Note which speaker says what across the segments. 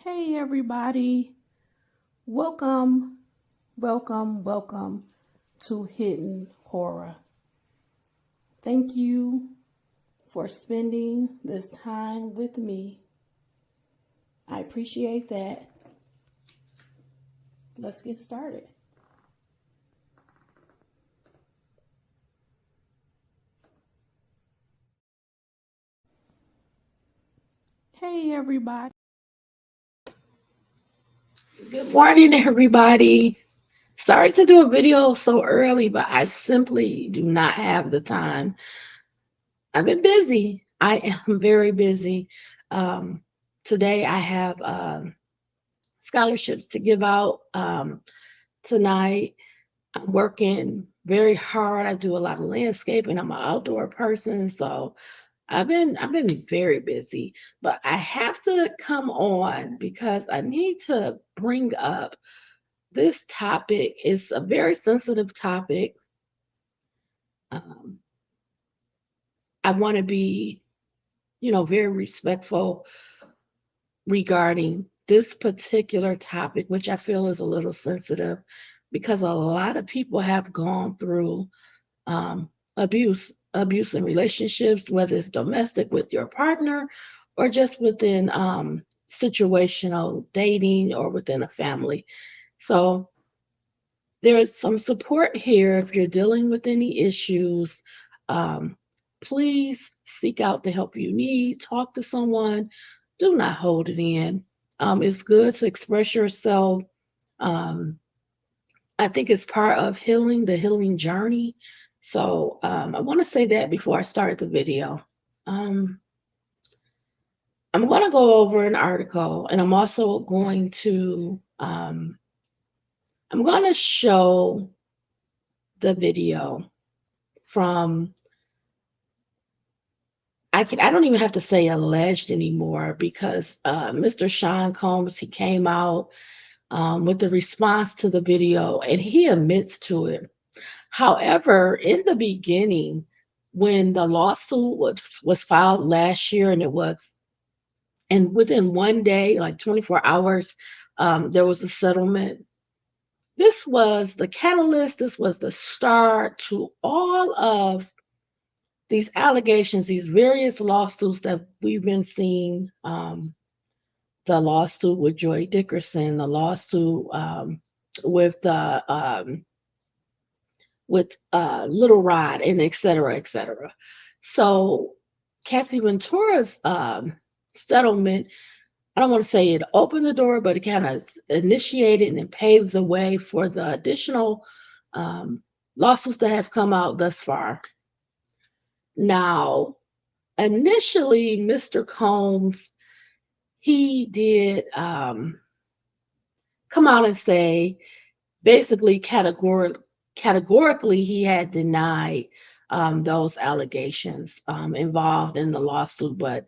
Speaker 1: Hey everybody, welcome, welcome to Hidden Horror. Thank you for spending this time with me. I appreciate that. Let's get started. Hey everybody.
Speaker 2: Good morning, everybody. Sorry to do a video so early, but I simply do not have the time. I've been busy. I am very busy. Um, Today, I have scholarships to give out. Tonight, I'm working very hard. I do a lot of landscaping. I'm an outdoor person, so I've been very busy. But I have to come on because I need to bring up this topic is a very sensitive topic. Um, I want to be, very respectful regarding this particular topic, which I feel is a little sensitive because a lot of people have gone through um, abuse in relationships, whether it's domestic with your partner or just within situational dating or within a family. So there's some support here if you're dealing with any issues. Um, Please seek out the help you need. Talk to someone. Do not hold it in. It's good to express yourself. Um, I think it's part of healing, the healing journey. So I want to say that before I start the video. Um, I'm going to go over an article, and I'm going to show the video from I don't even have to say alleged anymore because Mr. Sean Combs, he came out with the response to the video and he admits to it. However, in the beginning, when the lawsuit was filed last year and within one day, like 24 hours, there was a settlement. This was the catalyst, this was the start to all of these allegations, these various lawsuits that we've been seeing, the lawsuit with Joy Dickerson, the lawsuit with Little Rod, and et cetera, et cetera. So Cassie Ventura's settlement, I don't want to say it opened the door, but it kind of initiated and paved the way for the additional um, lawsuits that have come out thus far. Now, initially, Mr. Combs, he did come out and say basically categorically he had denied those allegations involved in the lawsuit, but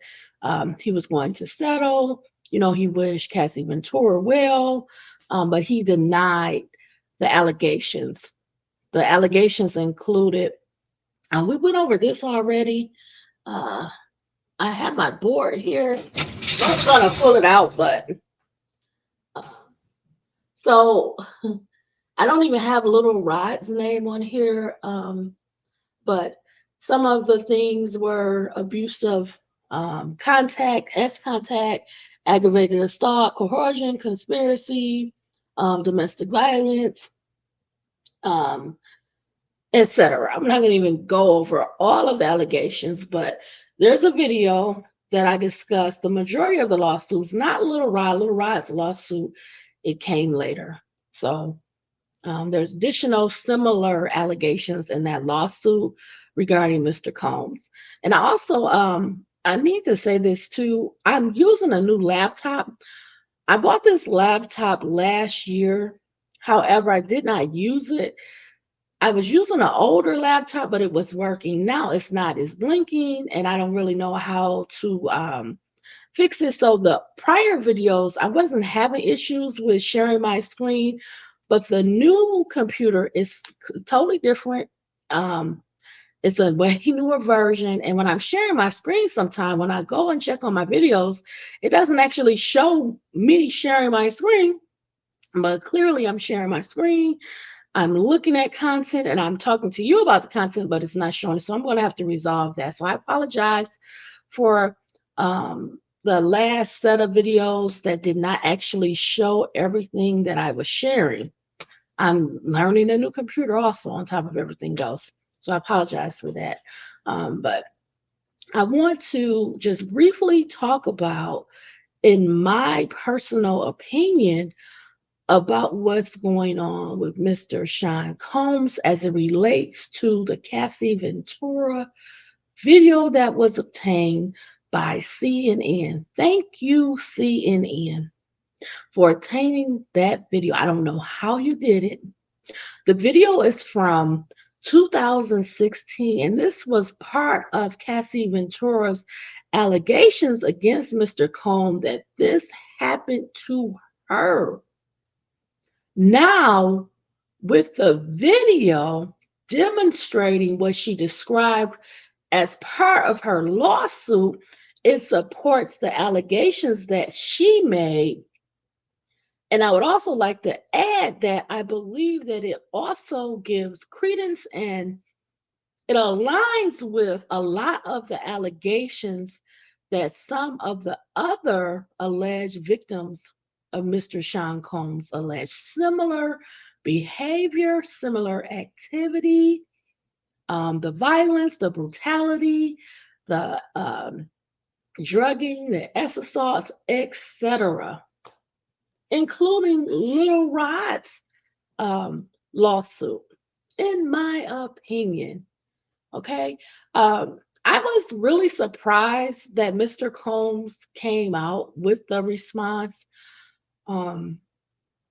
Speaker 2: he was going to settle. He wished Cassie Ventura well, but he denied the allegations. The allegations included, we went over this already. Uh, I have my board here. I was gonna pull it out, but uh, so I don't even have Little Rod's name on here. But some of the things were abusive contact, contact, aggravated assault, coercion, conspiracy, domestic violence, um, etc. I'm not going to even go over all of the allegations, but there's a video that I discussed the majority of the lawsuits, not Little Rod. Little Rod's lawsuit, it came later. So there's additional similar allegations in that lawsuit regarding Mr. Combs. And I also, I need to say this too. I'm using a new laptop. I bought this laptop last year. However, I did not use it. I was using an older laptop, but it was working. Now it's not. It's blinking, and I don't really know how to fix it. So the prior videos, I wasn't having issues with sharing my screen, but the new computer is totally different. Um, It's a way newer version. And when I'm sharing my screen sometime, when I go and check on my videos, it doesn't actually show me sharing my screen, but clearly I'm sharing my screen. I'm looking at content and I'm talking to you about the content, but it's not showing. So I'm going to have to resolve that. So I apologize for the last set of videos that did not actually show everything that I was sharing. I'm learning a new computer also on top of everything else. So I apologize for that. But I want to just briefly talk about, in my personal opinion, about what's going on with Mr. Sean Combs as it relates to the Cassie Ventura video that was obtained by CNN. Thank you, CNN, for obtaining that video. I don't know how you did it. The video is from 2016, and this was part of Cassie Ventura's allegations against Mr. Combs that this happened to her. Now, with the video demonstrating what she described as part of her lawsuit, it supports the allegations that she made. And I would also like to add that I believe that it also gives credence and it aligns with a lot of the allegations that some of the other alleged victims of Mr. Sean Combs alleged. Similar behavior, similar activity, the violence, the brutality, the drugging, the S assaults, etc., including Little Rod's lawsuit, in my opinion. Okay. I was really surprised that Mr. Combs came out with the response. Um,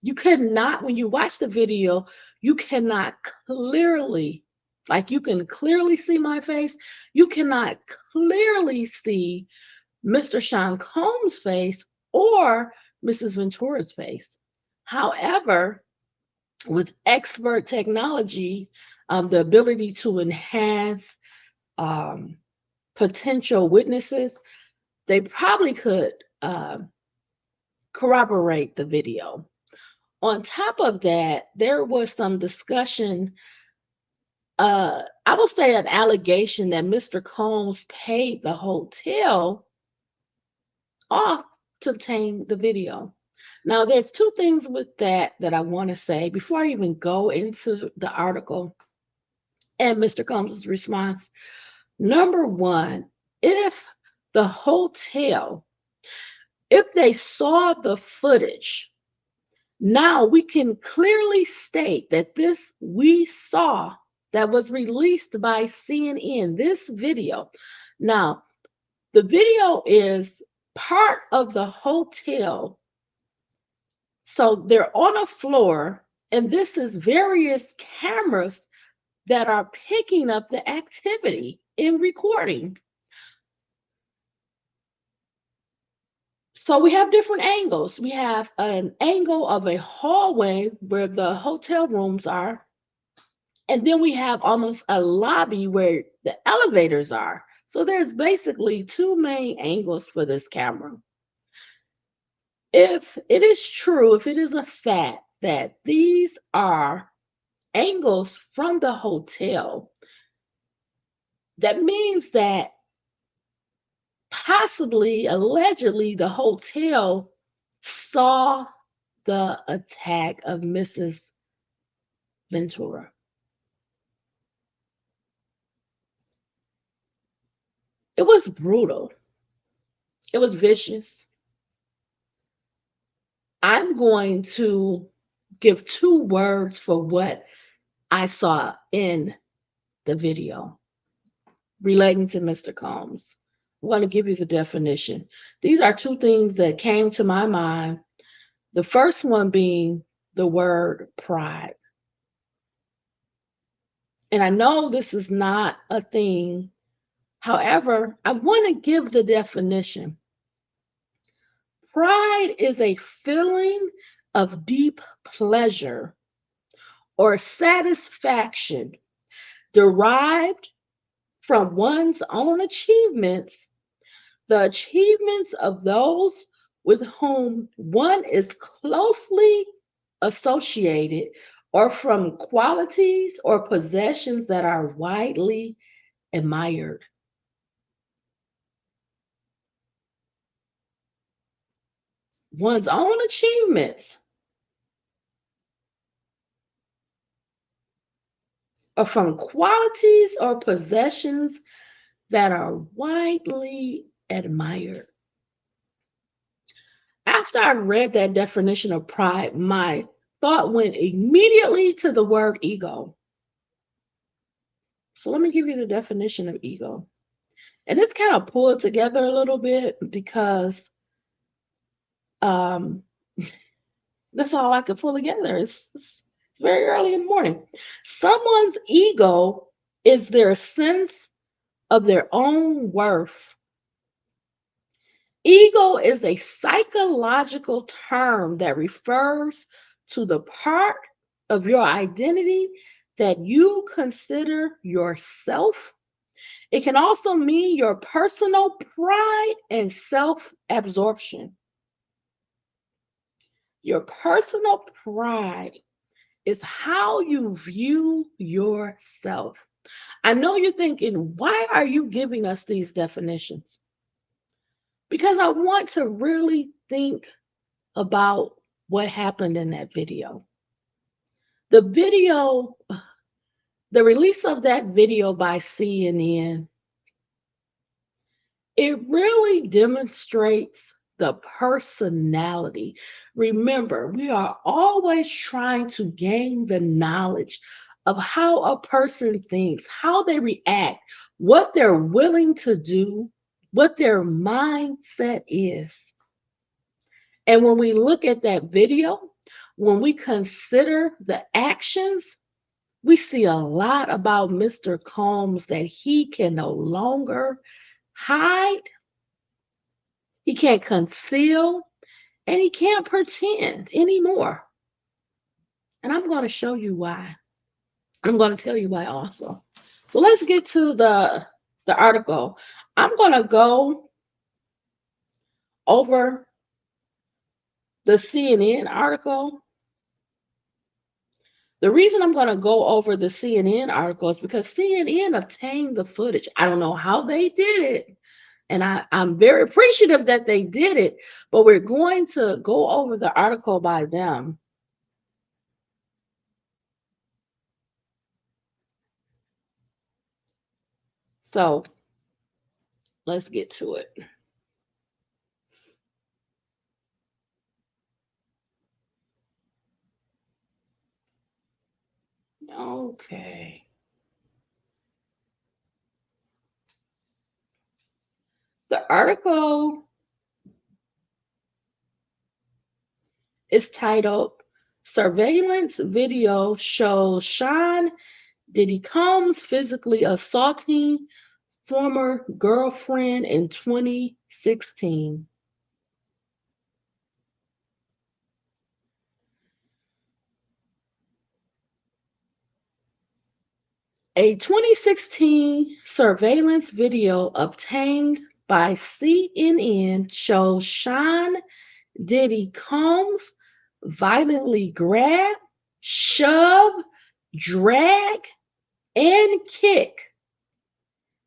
Speaker 2: you could not, when you watch the video, you cannot clearly, like you can clearly see my face, you cannot clearly see Mr. Sean Combs' face or Mrs. Ventura's face. However, with expert technology, the ability to enhance um, potential witnesses, they probably could corroborate the video. On top of that, there was some discussion, I will say an allegation that Mr. Combs paid the hotel off to obtain the video. Now, there's two things with that I want to say before I even go into the article and Mr. Combs' response. Number one, if the hotel, if they saw the footage, now we can clearly state that this we saw that was released by CNN, this video. Now, the video is part of the hotel. So they're on a floor, and this is various cameras that are picking up the activity in recording. So we have different angles. We have an angle of a hallway where the hotel rooms are, and then we have almost a lobby where the elevators are. So there's basically two main angles for this camera. If it is true, if it is a fact that these are angles from the hotel, that means that possibly, allegedly, the hotel saw the attack of Mrs. Ventura. It was brutal. It was vicious. I'm going to give two words for what I saw in the video relating to Mr. Combs. I'm going to give you the definition. These are two things that came to my mind. The first one being the word pride. And I know this is not a thing. However, I want to give the definition. Pride is a feeling of deep pleasure or satisfaction derived from one's own achievements, the achievements of those with whom one is closely associated, or from qualities or possessions that are widely admired. One's own achievements, or from qualities or possessions that are widely admired. After I read that definition of pride, my thought went immediately to the word ego. So let me give you the definition of ego. And it's kind of pulled together a little bit because um, that's all I could pull together. It's very early in the morning. Someone's ego is their sense of their own worth. Ego is a psychological term that refers to the part of your identity that you consider yourself. It can also mean your personal pride and self absorption. Your personal pride is how you view yourself. I know you're thinking, why are you giving us these definitions? Because I want to really think about what happened in that video. The video, the release of that video by CNN, it really demonstrates the personality. Remember, we are always trying to gain the knowledge of how a person thinks, how they react, what they're willing to do, what their mindset is. And when we look at that video, when we consider the actions, we see a lot about Mr. Combs that he can no longer hide, he can't conceal, and he can't pretend anymore. And I'm going to show you why. I'm going to tell you why also. So let's get to the article. I'm going to go over the CNN article. The reason I'm going to go over the CNN article is because CNN obtained the footage. I don't know how they did it. And I'm very appreciative that they did it, but we're going to go over the article by them. So let's get to it. Okay. The article is titled Surveillance Video Shows Sean Diddy Combs Physically Assaulting Former Girlfriend in 2016. A 2016 surveillance video obtained by CNN shows Sean Diddy Combs violently grab, shove, drag, and kick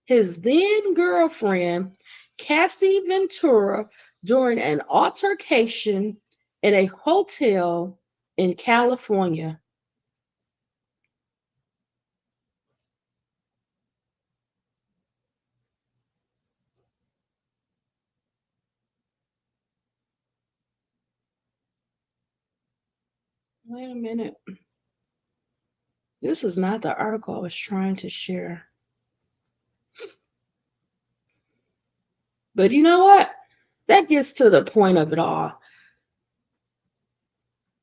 Speaker 2: his then girlfriend, Cassie Ventura, during an altercation in a hotel in California. Wait a minute. This is not the article I was trying to share. But you know what? That gets to the point of it all.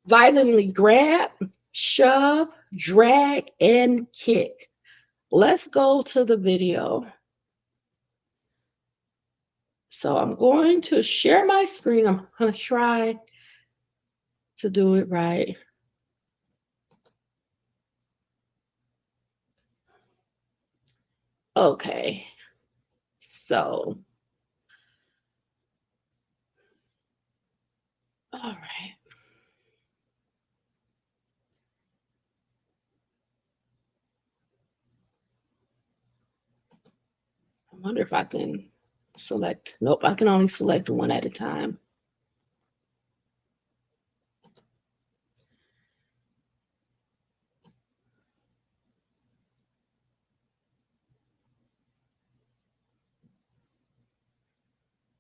Speaker 2: Violently grab, shove, drag, and kick. Let's go to the video. So I'm going to share my screen. I'm going to try to do it right. Okay. So, all right. I wonder if I can select. Nope, I can only select one at a time.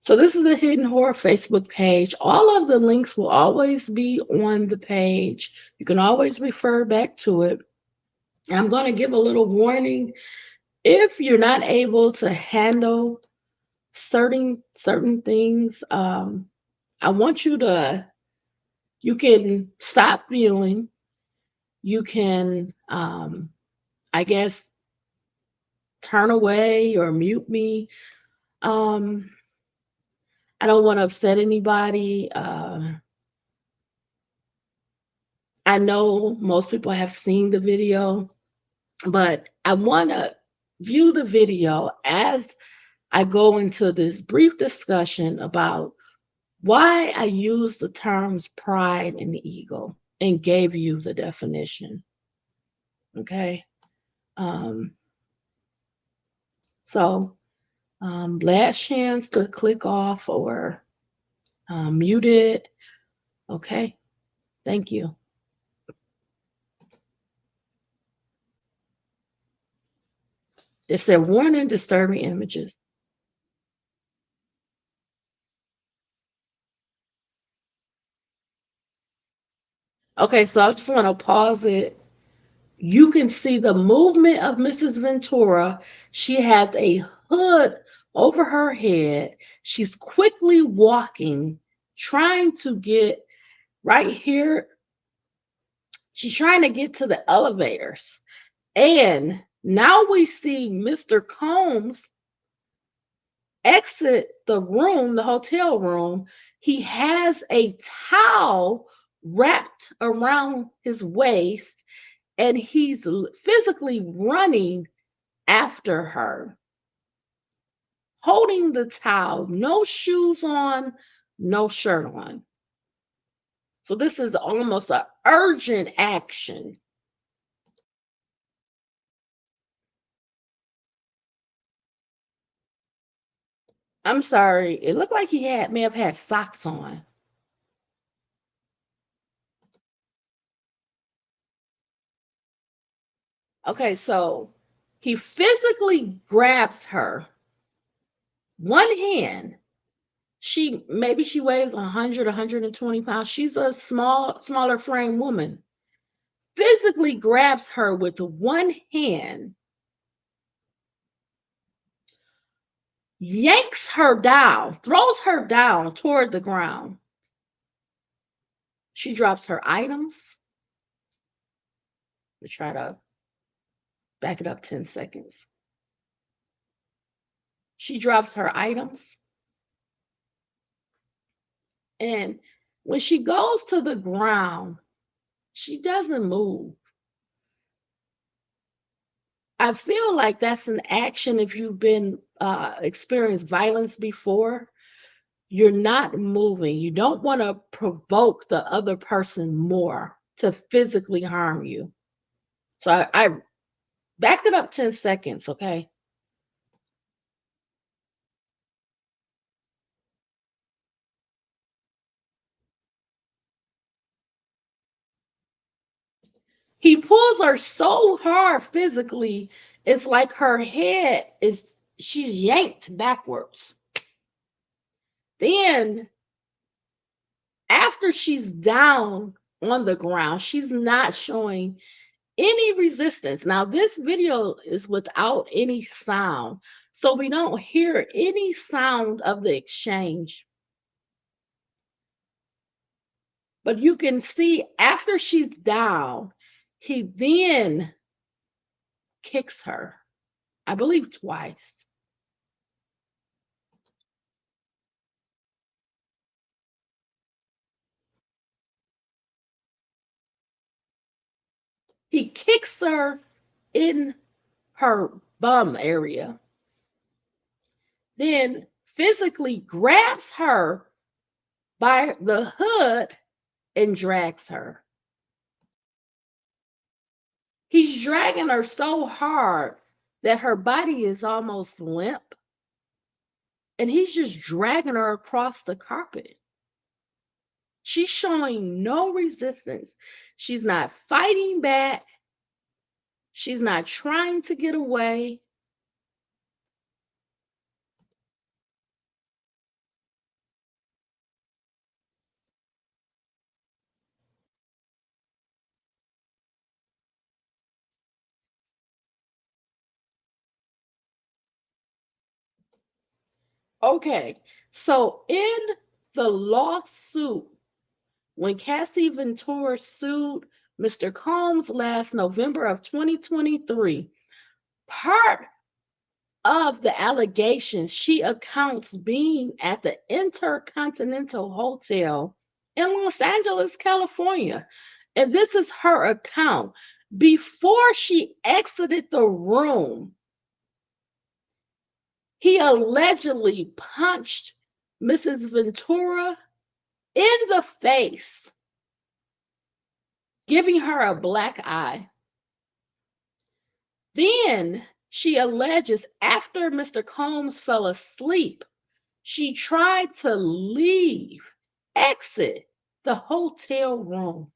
Speaker 2: So this is the Hidden Horror Facebook page. All of the links will always be on the page. You can always refer back to it. And I'm going to give a little warning. If you're not able to handle certain things, I want you to, you can stop viewing. You can, I guess, turn away or mute me. Um, I don't want to upset anybody. I know most people have seen the video, but I want to view the video as I go into this brief discussion about why I use the terms pride and ego and gave you the definition. Okay. Um, so, last chance to click off or mute it. Okay. Thank you. It said warning disturbing images. Okay. So I just want to pause it. You can see the movement of Mrs. Ventura. She has a hood over her head. She's quickly walking, trying to get right here. She's trying to get to the elevators. And now we see Mr. Combs exit the room, the hotel room. He has a towel wrapped around his waist and he's physically running after her, holding the towel, no shoes on, no shirt on. So this is almost an urgent action. I'm sorry, it looked like he may have had socks on. Okay, so he physically grabs her, one hand. She weighs 100, 120 pounds. She's a smaller frame woman. Physically grabs her with one hand, yanks her down, throws her down toward the ground. She drops her items. We try to back it up 10 seconds. She drops her items. And when she goes to the ground, she doesn't move. I feel like that's an action if you've been experienced violence before. You're not moving. You don't want to provoke the other person more to physically harm you. So I backed it up 10 seconds, okay? He pulls her so hard physically, it's like her head is she's yanked backwards. Then after she's down on the ground, she's not showing any resistance. Now, this video is without any sound, so we don't hear any sound of the exchange. But you can see after she's down, he then kicks her, I believe twice. He kicks her in her bum area, then physically grabs her by the hood and drags her. He's dragging her so hard that her body is almost limp, and he's just dragging her across the carpet. She's showing no resistance. She's not fighting back. She's not trying to get away. Okay, so in the lawsuit, when Cassie Ventura sued Mr. Combs last November of 2023, part of the allegations she accounts being at the Intercontinental Hotel in Los Angeles, California. And this is her account. Before she exited the room, he allegedly punched Mrs. Ventura in the face, giving her a black eye. Then she alleges after Mr. Combs fell asleep, she tried to exit the hotel room.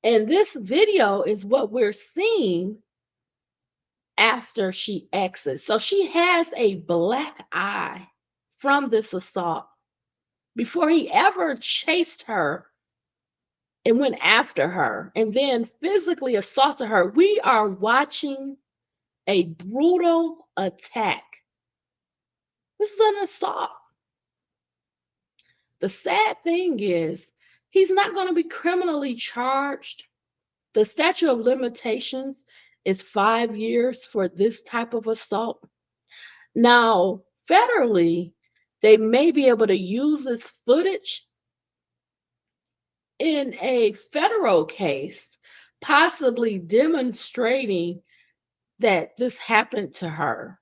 Speaker 2: And this video is what we're seeing after she exits. So she has a black eye from this assault before he ever chased her and went after her and then physically assaulted her. We are watching a brutal attack. This is an assault. The sad thing is, he's not going to be criminally charged. The statute of limitations is 5 years for this type of assault. Now, federally, they may be able to use this footage in a federal case, possibly demonstrating that this happened to her.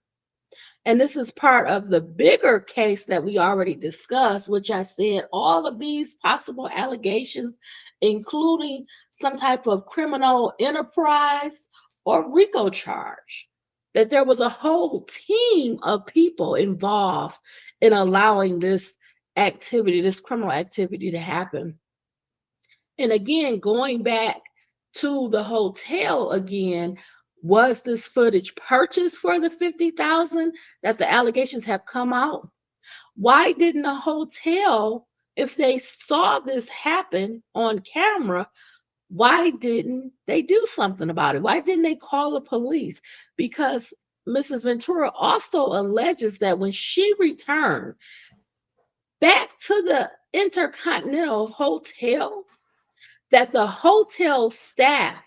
Speaker 2: And this is part of the bigger case that we already discussed, which I said all of these possible allegations, including some type of criminal enterprise or RICO charge, that there was a whole team of people involved in allowing this activity, this criminal activity to happen. And again, going back to the hotel again, was this footage purchased for the 50,000 that the allegations have come out? Why didn't the hotel, if they saw this happen on camera, why didn't they do something about it? Why didn't they call the police? Because Mrs. Ventura also alleges that when she returned back to the Intercontinental Hotel, that the hotel staff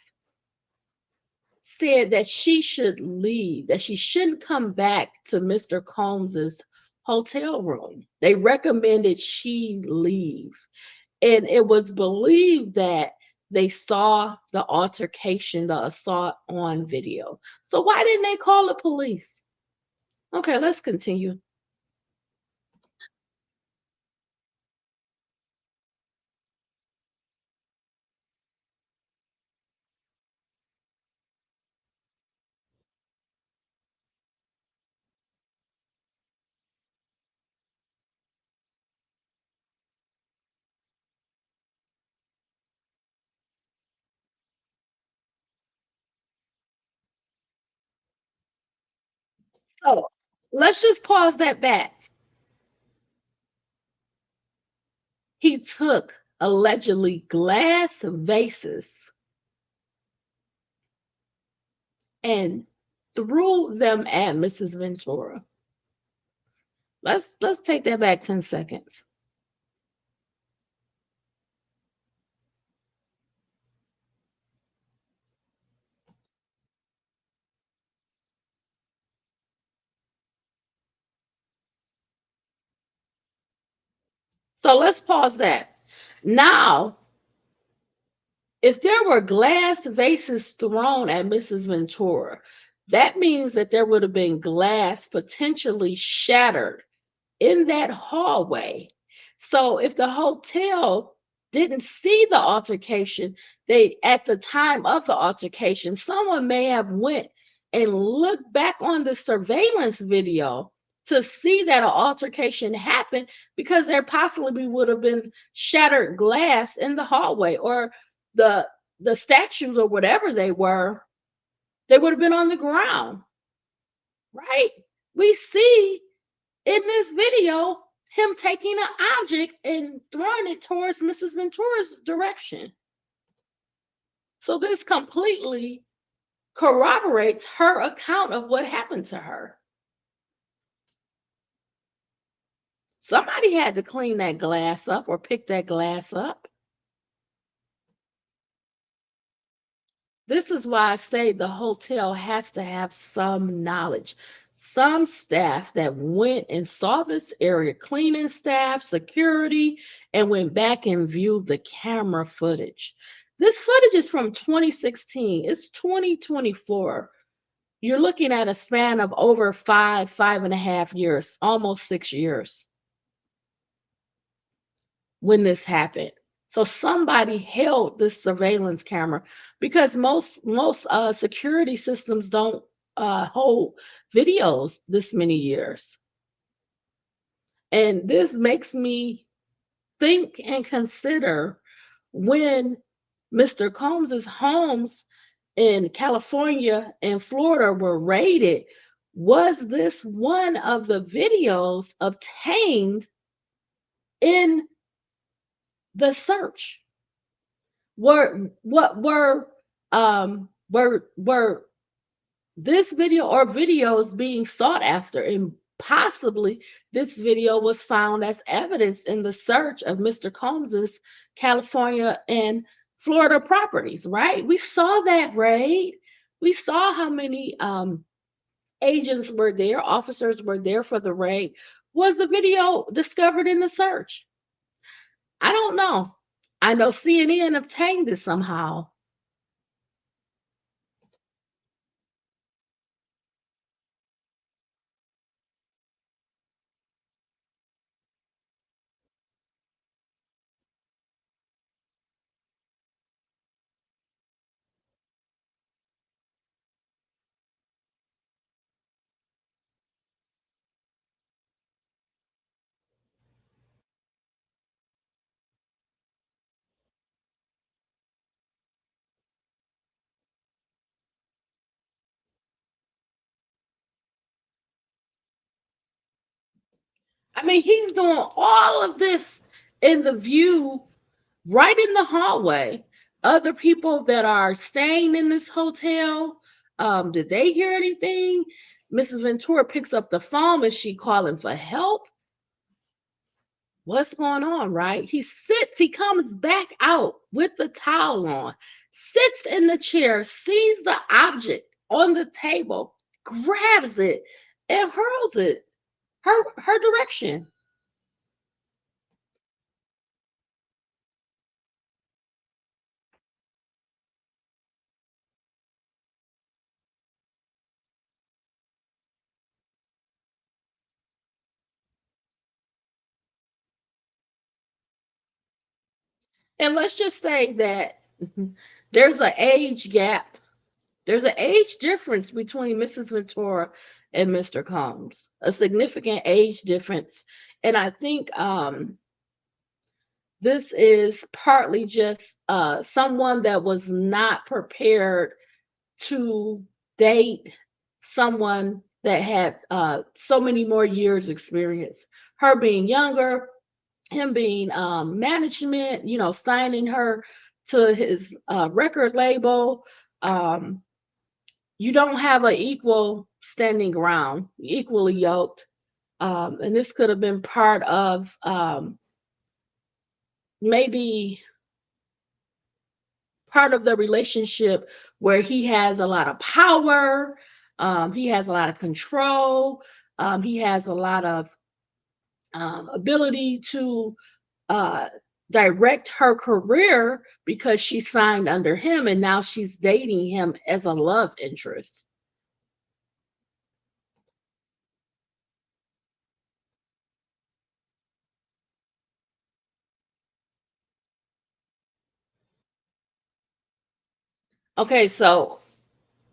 Speaker 2: said that she should leave, that she shouldn't come back to Mr. Combs's hotel room. They recommended she leave. And it was believed that they saw the altercation, the assault on video. So why didn't they call the police? Okay, let's continue. So let's just pause that back. He took allegedly glass vases and threw them at Mrs. Ventura. Let's take that back 10 seconds. So let's pause that. Now, if there were glass vases thrown at Mrs. Ventura, That means that there would have been glass potentially shattered in that hallway. So if the hotel didn't see the altercation, they at the time of the altercation, someone may have went and looked back on the surveillance video to see that an altercation happened, because there possibly would have been shattered glass in the hallway, or the the statues or whatever they would have been on the ground, right? We see in this video him taking an object and throwing it towards Mrs. Ventura's direction. So this completely corroborates her account of what happened to her. Somebody had to clean that glass up or pick that glass up. This is why I say the hotel has to have some knowledge. Some staff that went and saw this area, cleaning staff, security, and went back and viewed the camera footage. This footage is from 2016. It's 2024. You're looking at a span of over 5.5 years, almost 6 years when this happened. So somebody held this surveillance camera, because most security systems don't hold videos this many years. And this makes me think and consider, when Mr. Combs's homes in California and Florida were raided, was this one of the videos obtained in the search? Were this video or videos being sought after, and possibly this video was found as evidence in the search of Mr. Combs's California and Florida properties, right? We saw that raid. We saw how many agents were there, officers were there for the raid. Was the video discovered in the search? I don't know. I know CNN obtained it somehow. I mean, he's doing all of this in the view, right in the hallway. Other people that are staying in this hotel, did they hear anything? Mrs. Ventura picks up the phone. Is she calling for help? What's going on, right? He comes back out with the towel on, sits in the chair, sees the object on the table, grabs it, and hurls it her direction. And let's just say that there's an age gap. There's an age difference between Mrs. Ventura and Mr. Combs, a significant age difference. And I think this is partly just someone that was not prepared to date someone that had so many more years experience. Her being younger, him being management, signing her to his record label. Um, you don't have an equal standing ground, equally yoked. And this could have been part of maybe part of the relationship where he has a lot of power, he has a lot of control, he has a lot of ability to uh, direct her career, because she signed under him and now she's dating him as a love interest. Okay, so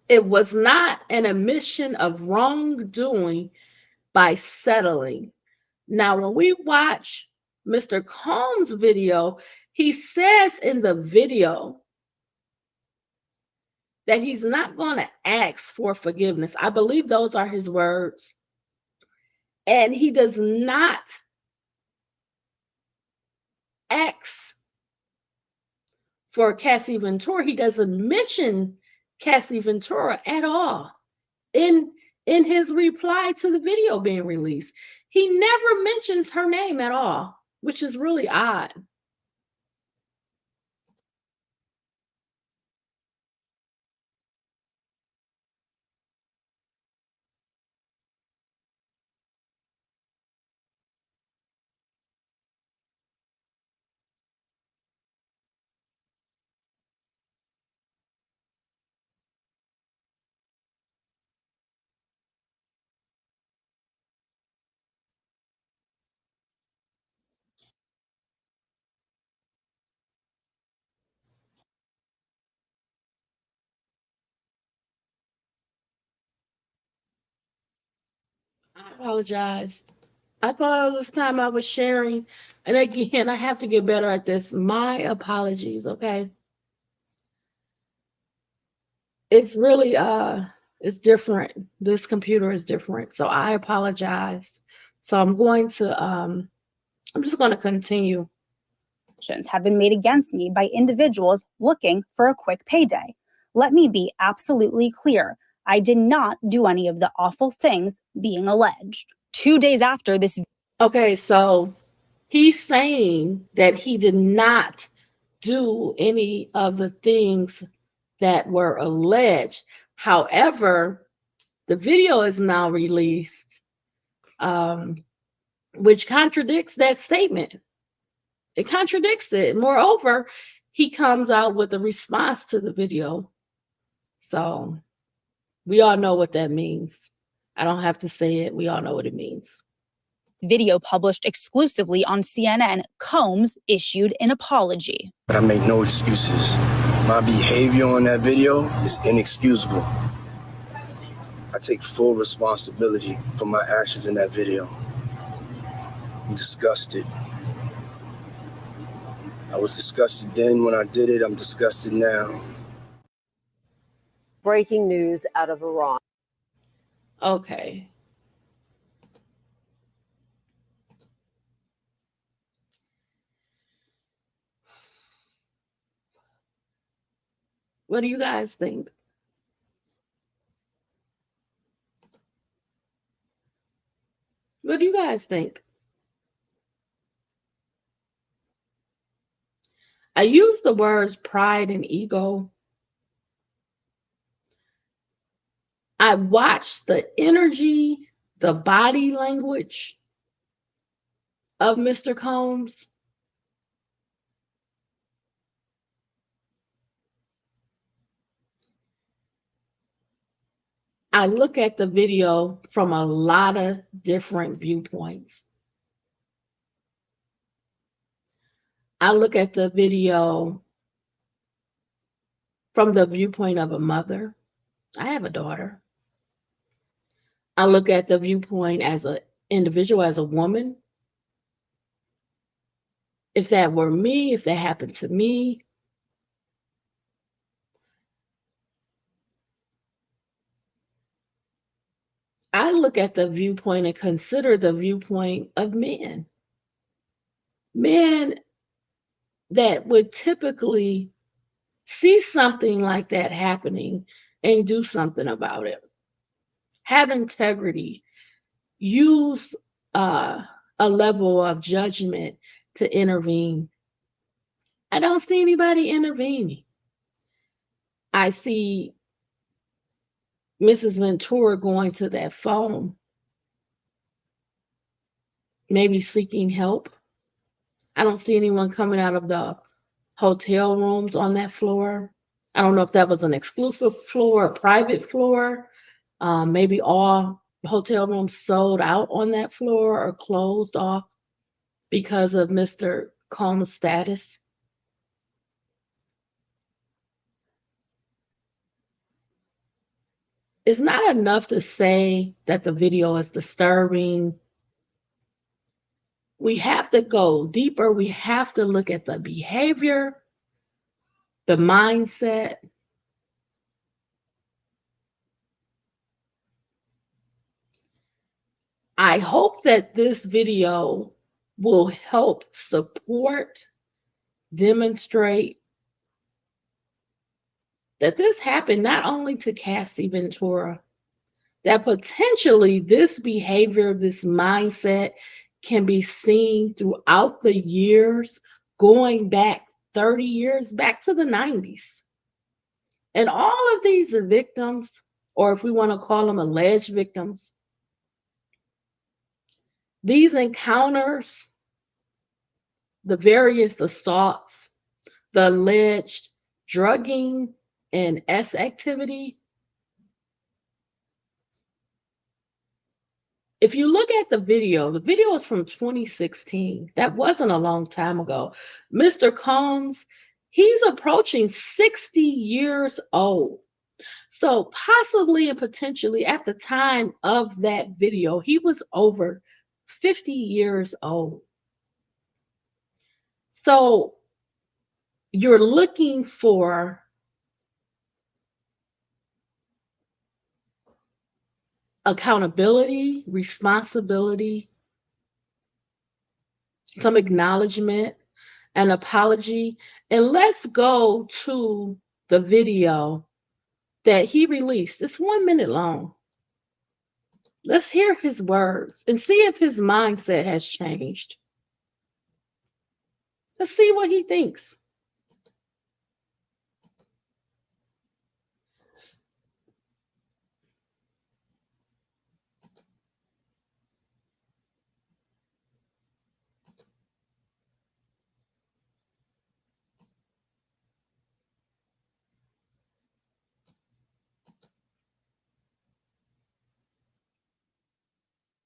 Speaker 2: it was not an admission of wrongdoing by settling. Now, when we watch Mr. Combs' video, he says in the video that he's not going to ask for forgiveness. I believe those are his words. And he does not ask for Cassie Ventura. He doesn't mention Cassie Ventura at all in his reply to the video being released. He never mentions her name at all, which is really odd. I apologize. I thought all this time I was sharing, and again, I have to get better at this. My apologies, okay? It's really it's different. This computer is different. So I apologize. So I'm just going to continue.
Speaker 3: Have been made against me by individuals looking for a quick payday. Let me be absolutely clear. I did not do any of the awful things being alleged. 2 days after this.
Speaker 2: Okay, so he's saying that he did not do any of the things that were alleged. However, the video is now released, which contradicts that statement. It contradicts it. Moreover, he comes out with a response to the video. So we all know what that means. I don't have to say it. We all know what it means.
Speaker 3: Video published exclusively on CNN, Combs issued an apology.
Speaker 4: But I make no excuses. My behavior on that video is inexcusable. I take full responsibility for my actions in that video. I'm disgusted. I was disgusted then when I did it. I'm disgusted now.
Speaker 5: Breaking news out of Iran.
Speaker 2: Okay. What do you guys think? What do you guys think? I use the words pride and ego. I watched the energy, the body language of Mr. Combs. I look at the video from a lot of different viewpoints. I look at the video from the viewpoint of a mother. I have a daughter. I look at the viewpoint as an individual, as a woman. If that were me, if that happened to me, I look at the viewpoint and consider the viewpoint of men. Men that would typically see something like that happening and do something about it. Have integrity. Use a level of judgment to intervene. I don't see anybody intervening. I see Mrs. Ventura going to that phone, maybe seeking help. I don't see anyone coming out of the hotel rooms on that floor. I don't know if that was an exclusive floor, a private floor. Maybe all hotel rooms sold out on that floor or closed off because of Mr. Combs' status. it's not enough to say that the video is disturbing. We have to go deeper. We have to look at the behavior, the mindset. I hope that this video will help support, demonstrate that this happened not only to Cassie Ventura, that potentially this behavior, this mindset can be seen throughout the years, going back 30 years, back to the 90s. And all of these victims, or if we want to call them alleged victims, these encounters, the various assaults, the alleged drugging and S activity, if you look at the video is from 2016. That wasn't a long time ago. Mr. Combs, he's approaching 60 years old. So possibly and potentially at the time of that video, he was over 50 years old. So you're looking for accountability, responsibility, some acknowledgement, an apology. And let's go to the video that he released. It's 1 minute long. Let's hear his words and see if his mindset has changed. Let's see what he thinks.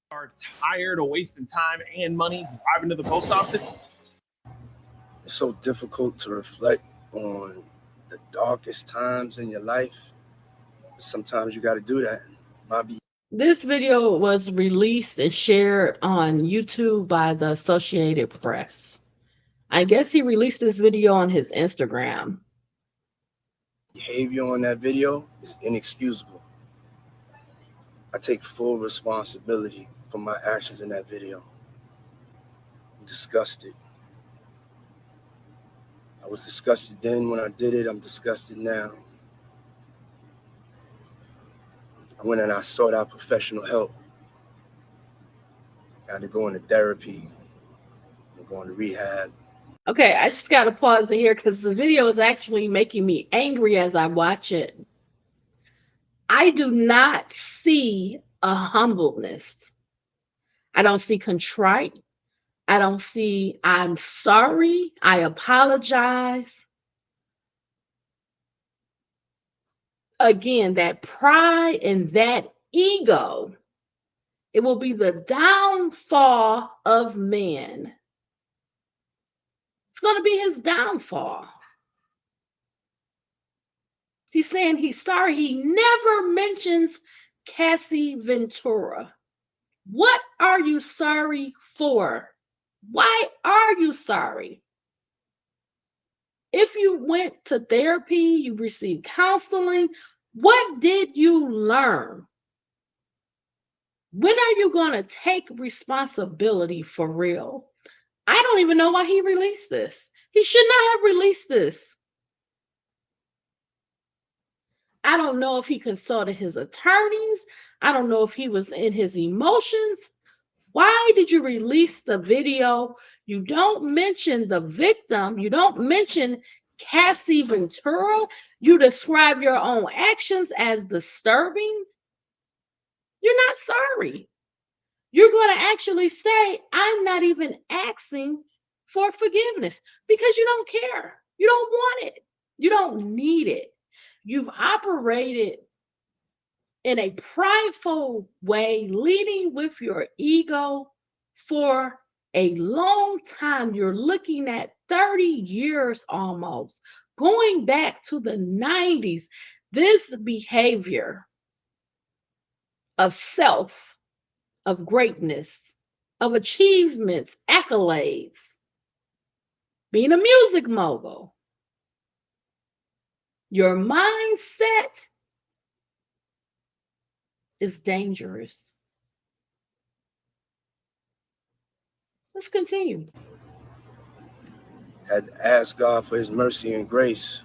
Speaker 6: Are tired of wasting time and money driving to the post office?
Speaker 4: It's so difficult to reflect on the darkest times in your life. Sometimes you got to do that.
Speaker 2: This video was released and shared on YouTube by the Associated Press. I guess he released this video on his Instagram.
Speaker 4: Behavior on that video is inexcusable. I take full responsibility for my actions in that video. I'm disgusted. I was disgusted then when I did it. I'm disgusted now. I went and I sought out professional help. I had to go into therapy and go into rehab.
Speaker 2: Okay, I just got to pause here because the video is actually making me angry as I watch it. I do not see a humbleness. I don't see contrite. I don't see I'm sorry. I apologize. Again, that pride and that ego, it will be the downfall of man. It's going to be his downfall. He's saying he's sorry. He never mentions Cassie Ventura. What are you sorry for? Why are you sorry? If you went to therapy, you received counseling, what did you learn? When are you going to take responsibility for real? I don't even know why he released this. He should not have released this. I don't know if he consulted his attorneys. I don't know if he was in his emotions. Why did you release the video? You don't mention the victim. You don't mention Cassie Ventura. You describe your own actions as disturbing. You're not sorry. You're going to actually say, I'm not even asking for forgiveness because you don't care. You don't want it. You don't need it. You've operated in a prideful way, leading with your ego for a long time. You're looking at 30 years almost, going back to the 90s. This behavior of self, of greatness, of achievements, accolades, being a music mogul. Your mindset is dangerous. Let's continue.
Speaker 4: Had asked God for his mercy and grace.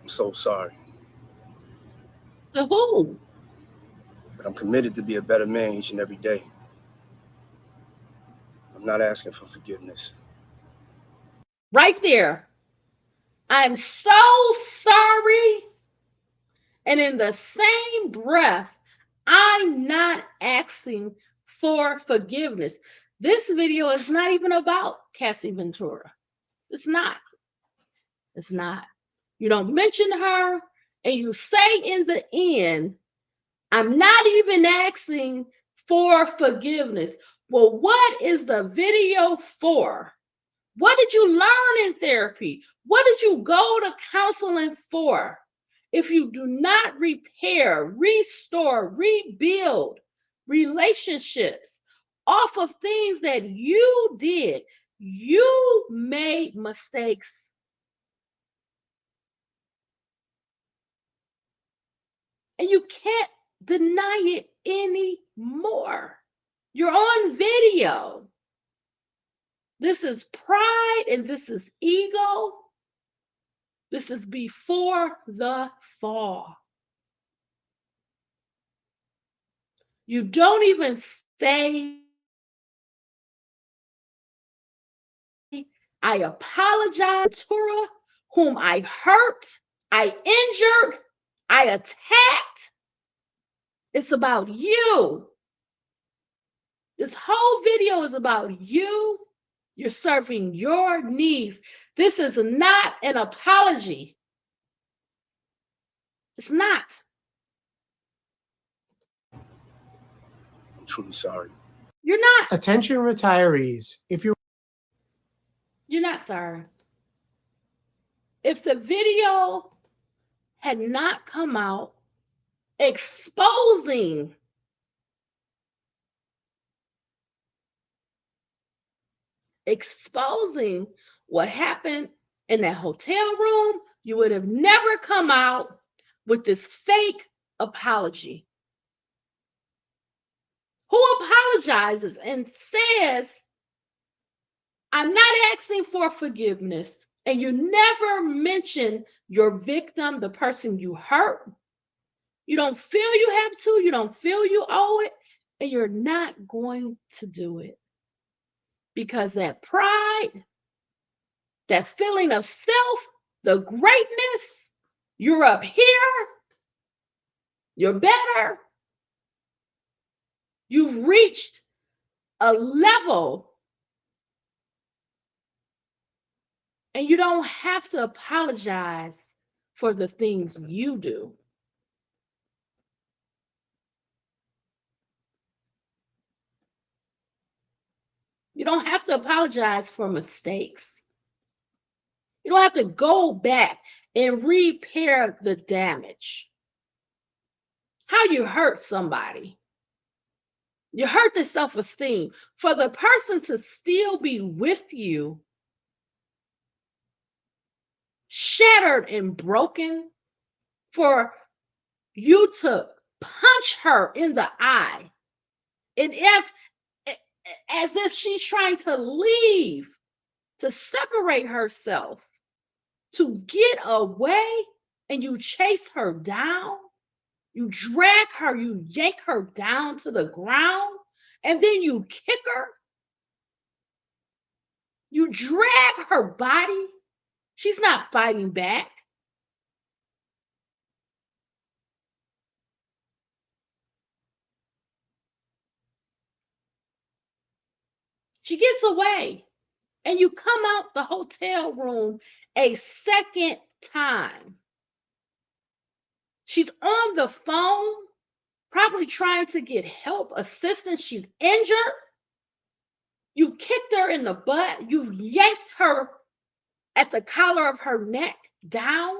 Speaker 4: I'm so sorry.
Speaker 2: To who?
Speaker 4: But I'm committed to be a better man each and every day. I'm not asking for forgiveness.
Speaker 2: Right there. I'm so sorry. And in the same breath, I'm not asking for forgiveness. This video is not even about Cassie Ventura. It's not. It's not. You don't mention her, and you say in the end, I'm not even asking for forgiveness. Well, what is the video for? What did you learn in therapy? What did you go to counseling for? If you do not repair, restore, rebuild relationships off of things that you did, you made mistakes. And you can't deny it anymore. You're on video. This is pride and this is ego. This is before the fall. You don't even say, I apologize, Ventura, whom I hurt, I injured, I attacked. It's about you. This whole video is about you. You're serving your needs. This is not an apology. It's not.
Speaker 4: I'm truly sorry.
Speaker 2: You're not.
Speaker 7: Attention retirees, if you're
Speaker 2: not sorry. If the video had not come out exposing what happened in that hotel room, you would have never come out with this fake apology. Who apologizes and says, I'm not asking for forgiveness, and you never mention your victim, the person you hurt. You don't feel you have to, you don't feel you owe it, and you're not going to do it. Because that pride, that feeling of self, the greatness, you're up here, you're better. You've reached a level, and you don't have to apologize for the things you do. You don't have to apologize for mistakes. You don't have to go back and repair the damage. How you hurt somebody. You hurt their self-esteem. For the person to still be with you, shattered and broken, for you to punch her in the eye, and as if she's trying to leave, to separate herself, to get away, and you chase her down, you drag her, you yank her down to the ground, and then you kick her. You drag her body. She's not fighting back. She gets away, and you come out the hotel room a second time. She's on the phone, probably trying to get help, assistance. She's injured. You kicked her in the butt. You've yanked her at the collar of her neck down.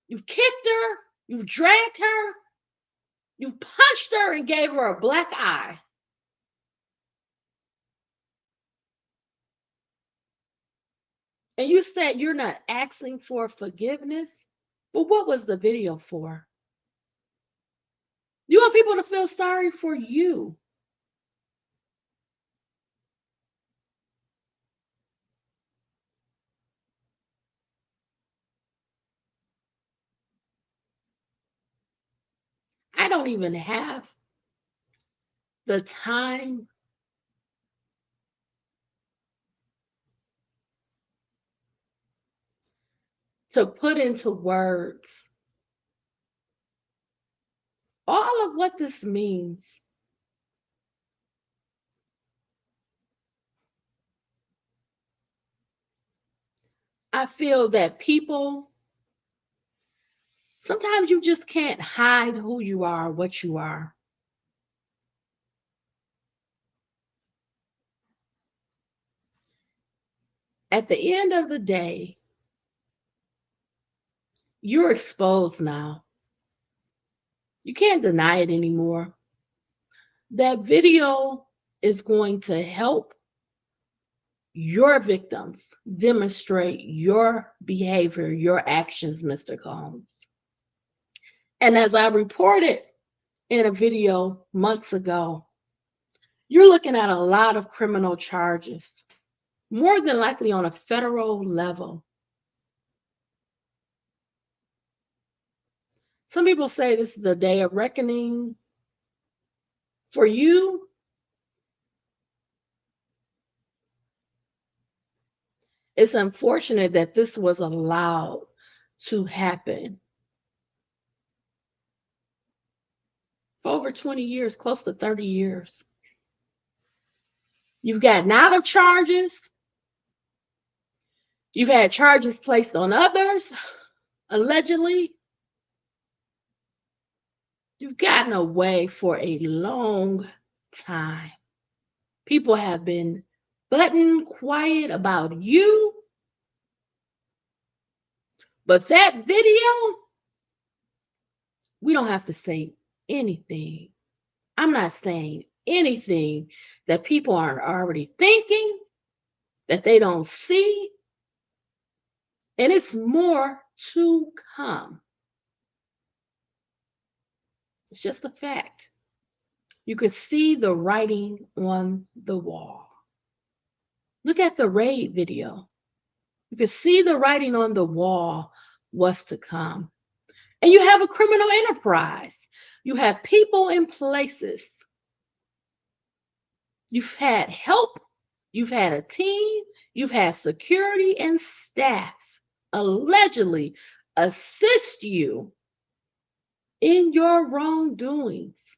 Speaker 2: You've kicked her, you've dragged her, you've punched her and gave her a black eye. And you said you're not asking for forgiveness? Well, what was the video for? You want people to feel sorry for you. I don't even have the time to put into words all of what this means. I feel that people, sometimes you just can't hide who you are, what you are. At the end of the day, you're exposed now. You can't deny it anymore. That video is going to help your victims demonstrate your behavior, your actions, Mr. Combs. And as I reported in a video months ago, you're looking at a lot of criminal charges, more than likely on a federal level. Some people say this is the day of reckoning. For you, it's unfortunate that this was allowed to happen for over 20 years, close to 30 years. You've gotten out of charges. You've had charges placed on others, allegedly. You've gotten away for a long time. People have been button quiet about you. But that video, we don't have to say anything. I'm not saying anything that people aren't already thinking, that they don't see. And it's more to come. It's just a fact. You could see the writing on the wall. Look at the raid video. You could see the writing on the wall, what's to come. And you have a criminal enterprise. You have people in places. You've had help. You've had a team. You've had security and staff allegedly assist you in your wrongdoings.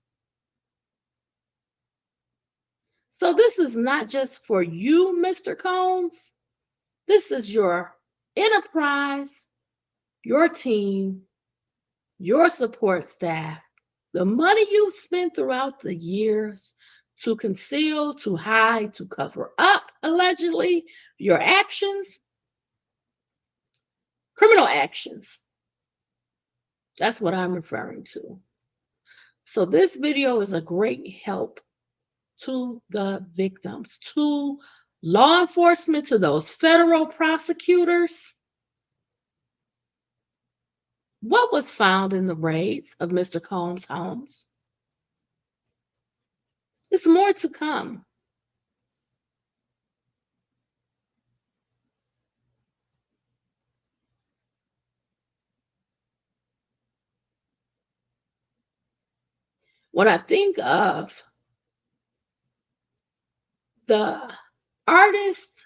Speaker 2: So this is not just for you, Mr. Combs. This is your enterprise, your team, your support staff, the money you've spent throughout the years to conceal, to hide, to cover up, allegedly, your actions, criminal actions. That's what I'm referring to. So this video is a great help to the victims, to law enforcement, to those federal prosecutors. What was found in the raids of Mr. Combs' homes? There's more to come. When I think of the artists,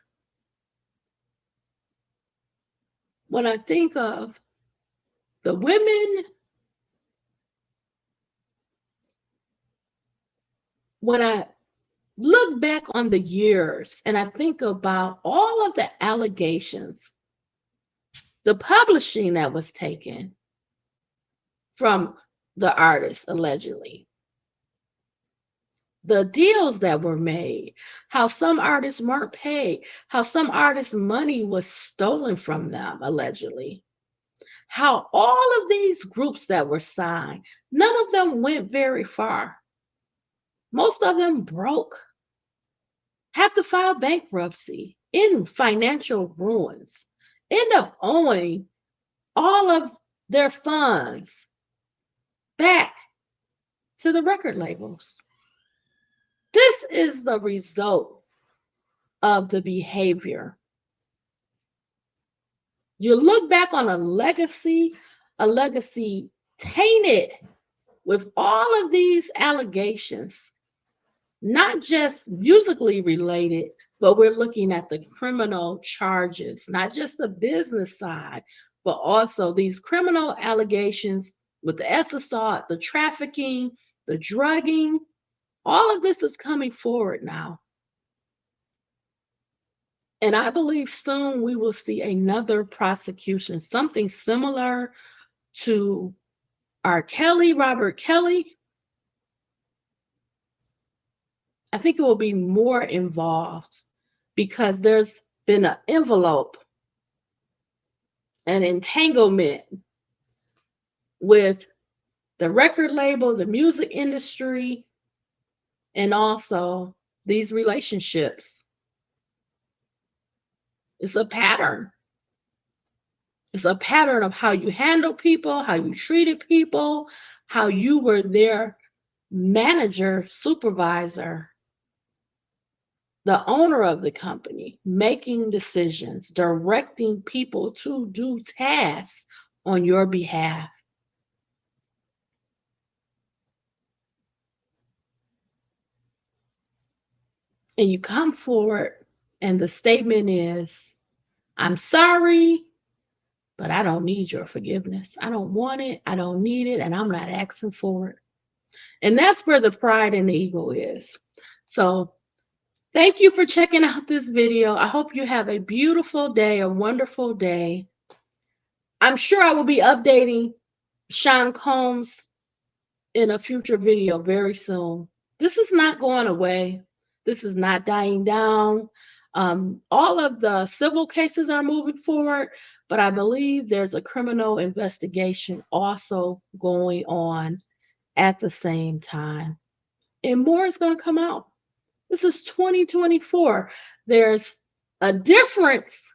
Speaker 2: when I think of the women, when I look back on the years and I think about all of the allegations, the publishing that was taken from the artist allegedly, the deals that were made, how some artists weren't paid, how some artists' money was stolen from them, allegedly, how all of these groups that were signed, none of them went very far. Most of them broke, have to file bankruptcy, in financial ruins, end up owing all of their funds back to the record labels. This is the result of the behavior. You look back on a legacy tainted with all of these allegations, not just musically related, but we're looking at the criminal charges, not just the business side, but also these criminal allegations with the assault, the trafficking, the drugging. All of this is coming forward now. And I believe soon we will see another prosecution, something similar to Robert Kelly. I think it will be more involved because there's been an envelope, an entanglement with the record label, the music industry, and also these relationships. It's a pattern. It's a pattern of how you handle people, how you treated people, how you were their manager, supervisor, the owner of the company, making decisions, directing people to do tasks on your behalf. And you come forward, and the statement is, I'm sorry, but I don't need your forgiveness. I don't want it. I don't need it. And I'm not asking for it. And that's where the pride and the ego is. So thank you for checking out this video. I hope you have a beautiful day, a wonderful day. I'm sure I will be updating Sean Combs in a future video very soon. This is not going away. This is not dying down. All of the civil cases are moving forward, but I believe there's a criminal investigation also going on at the same time. And more is going to come out. This is 2024. There's a difference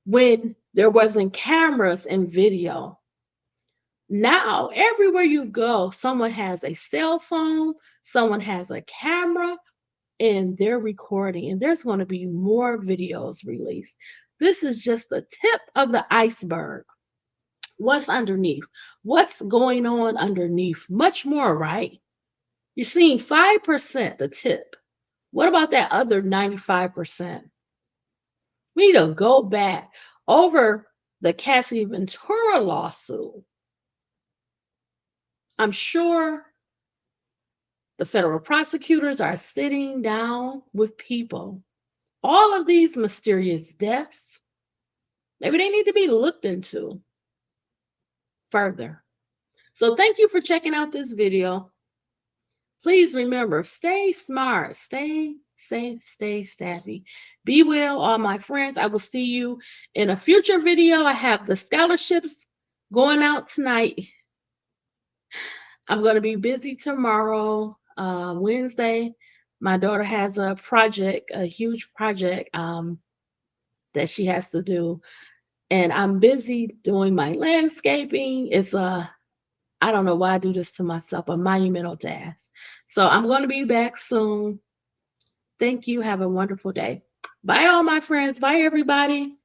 Speaker 2: when there wasn't cameras and video. Now, everywhere you go, someone has a cell phone, someone has a camera, and they're recording. And there's going to be more videos released. This is just the tip of the iceberg. What's underneath? What's going on underneath? Much more, right? You're seeing 5%, the tip. What about that other 95%? We need to go back over the Cassandra Ventura lawsuit. I'm sure the federal prosecutors are sitting down with people. All of these mysterious deaths, maybe they need to be looked into further. So thank you for checking out this video. Please remember, stay smart, stay safe, stay savvy. Be well, all my friends. I will see you in a future video. I have the scholarships going out tonight. I'm going to be busy tomorrow, Wednesday. My daughter has a project, a huge project that she has to do. And I'm busy doing my landscaping. It's I don't know why I do this to myself, a monumental task. So I'm going to be back soon. Thank you. Have a wonderful day. Bye, all my friends. Bye, everybody.